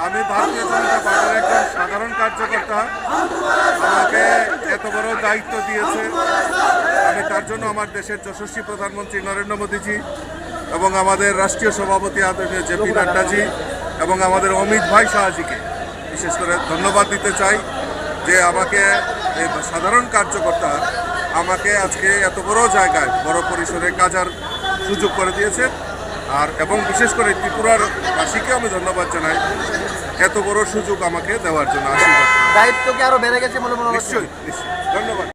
আমি ভারতীয় জনতা পার্টির একজন সাধারণ কার্যকর্তা। আমাকে এত বড় দায়িত্ব দিয়েছে, আমি তার জন্য আমার দেশের যশস্বী প্রধানমন্ত্রী নরেন্দ্র মোদীজি এবং আমাদের রাষ্ট্রীয় সভাপতি আদরণীয় জেপি নাড্ডাজি এবং আমাদের অমিত ভাই শাহজিকে বিশেষ করে ধন্যবাদ দিতে চাই যে আমাকে এই সাধারণ কার্যকর্তা আমাকে আজকে এত বড় জায়গায় বড় পরিসরে কাজার সুযোগ করে দিয়েছে। আর এবং বিশেষ করে ত্রিপুরার বাসীকে আমি ধন্যবাদ জানাই এত বড় সুযোগ আমাকে দেওয়ার জন্য। আশীর্বাদ দায়িত্ব কি আরো বেড়ে গেছে বলে মনে হচ্ছে? নিশ্চয়ই নিশ্চয়ই, ধন্যবাদ।